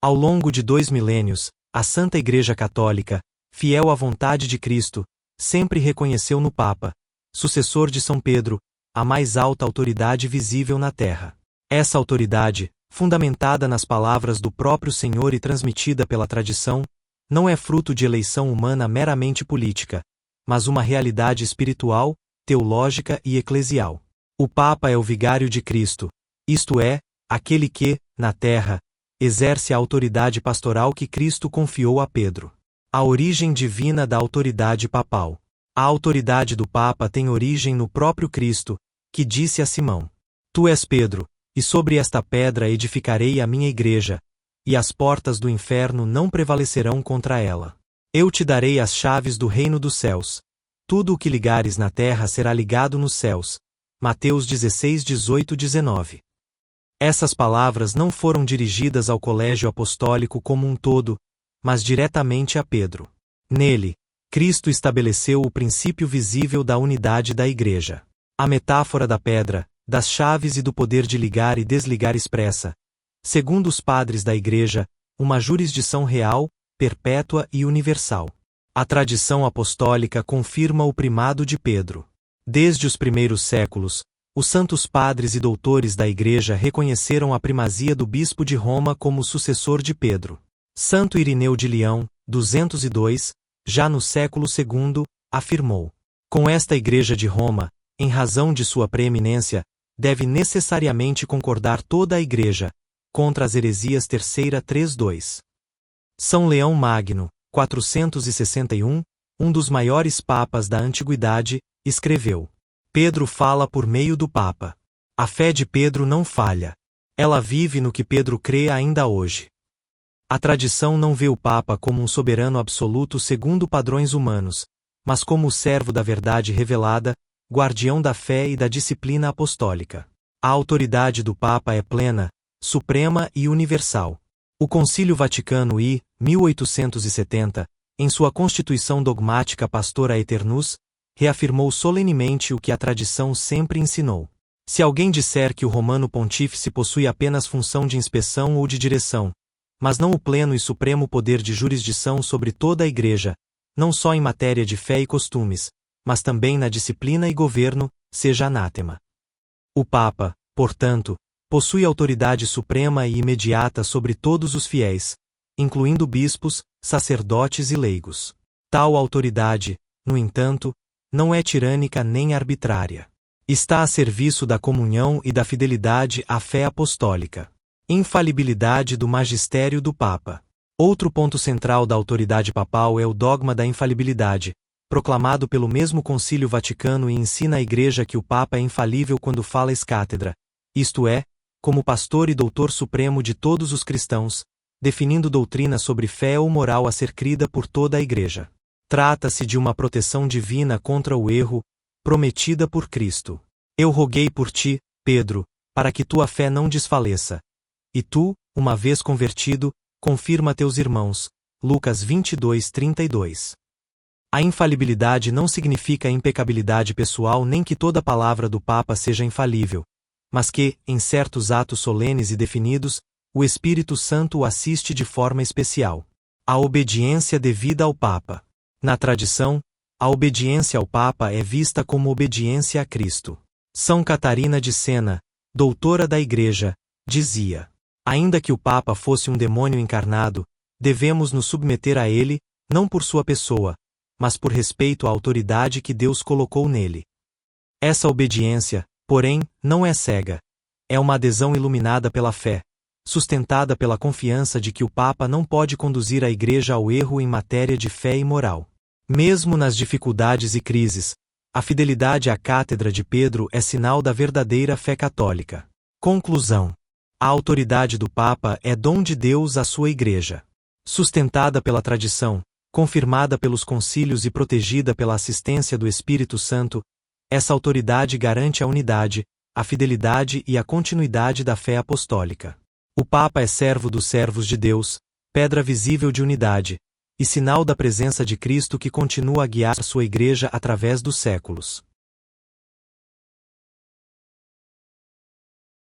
Ao longo de 2 milênios, a Santa Igreja Católica, fiel à vontade de Cristo, sempre reconheceu no Papa, sucessor de São Pedro, a mais alta autoridade visível na Terra. Essa autoridade, fundamentada nas palavras do próprio Senhor e transmitida pela tradição, não é fruto de eleição humana meramente política, mas uma realidade espiritual, teológica e eclesial. O Papa é o vigário de Cristo, isto é, aquele que, na Terra, exerce a autoridade pastoral que Cristo confiou a Pedro. A origem divina da autoridade papal. A autoridade do Papa tem origem no próprio Cristo, que disse a Simão: Tu és Pedro, e sobre esta pedra edificarei a minha igreja, e as portas do inferno não prevalecerão contra ela. Eu te darei as chaves do reino dos céus. Tudo o que ligares na terra será ligado nos céus. Mateus 16, 18, 19. Essas palavras não foram dirigidas ao colégio apostólico como um todo, mas diretamente a Pedro. Nele, Cristo estabeleceu o princípio visível da unidade da Igreja. A metáfora da pedra, das chaves e do poder de ligar e desligar expressa, segundo os padres da Igreja, uma jurisdição real, perpétua e universal. A tradição apostólica confirma o primado de Pedro. Desde os primeiros séculos, os santos padres e doutores da Igreja reconheceram a primazia do bispo de Roma como sucessor de Pedro. Santo Irineu de Leão, 202, já no século II, afirmou: com esta Igreja de Roma, em razão de sua preeminência, deve necessariamente concordar toda a Igreja, contra as heresias. 3:2. São Leão Magno, 461, um dos maiores papas da antiguidade, escreveu: Pedro fala por meio do Papa. A fé de Pedro não falha. Ela vive no que Pedro crê ainda hoje. A tradição não vê o Papa como um soberano absoluto segundo padrões humanos, mas como o servo da verdade revelada, guardião da fé e da disciplina apostólica. A autoridade do Papa é plena, suprema e universal. O Concílio Vaticano I, 1870, em sua Constituição Dogmática Pastora Aeternus, reafirmou solenemente o que a tradição sempre ensinou. Se alguém disser que o Romano Pontífice possui apenas função de inspeção ou de direção, mas não o pleno e supremo poder de jurisdição sobre toda a Igreja, não só em matéria de fé e costumes, mas também na disciplina e governo, seja anátema. O Papa, portanto, possui autoridade suprema e imediata sobre todos os fiéis, incluindo bispos, sacerdotes e leigos. Tal autoridade, no entanto, não é tirânica nem arbitrária. Está a serviço da comunhão e da fidelidade à fé apostólica. Infalibilidade do magistério do Papa. Outro ponto central da autoridade papal é o dogma da infalibilidade, proclamado pelo mesmo Concílio Vaticano, e ensina à Igreja que o Papa é infalível quando fala ex cátedra, isto é, como pastor e doutor supremo de todos os cristãos, definindo doutrina sobre fé ou moral a ser crida por toda a Igreja. Trata-se de uma proteção divina contra o erro, prometida por Cristo. Eu roguei por ti, Pedro, para que tua fé não desfaleça. E tu, uma vez convertido, confirma teus irmãos. Lucas 22:32. A infalibilidade não significa impecabilidade pessoal nem que toda palavra do Papa seja infalível, mas que, em certos atos solenes e definidos, o Espírito Santo o assiste de forma especial. A obediência devida ao Papa. Na tradição, a obediência ao Papa é vista como obediência a Cristo. São Catarina de Sena, doutora da Igreja, dizia: ainda que o Papa fosse um demônio encarnado, devemos nos submeter a ele, não por sua pessoa, mas por respeito à autoridade que Deus colocou nele. Essa obediência, porém, não é cega. É uma adesão iluminada pela fé, sustentada pela confiança de que o Papa não pode conduzir a Igreja ao erro em matéria de fé e moral. Mesmo nas dificuldades e crises, a fidelidade à cátedra de Pedro é sinal da verdadeira fé católica. Conclusão. A autoridade do Papa é dom de Deus à sua Igreja. Sustentada pela tradição, confirmada pelos concílios e protegida pela assistência do Espírito Santo, essa autoridade garante a unidade, a fidelidade e a continuidade da fé apostólica. O Papa é servo dos servos de Deus, pedra visível de unidade, e sinal da presença de Cristo que continua a guiar sua Igreja através dos séculos.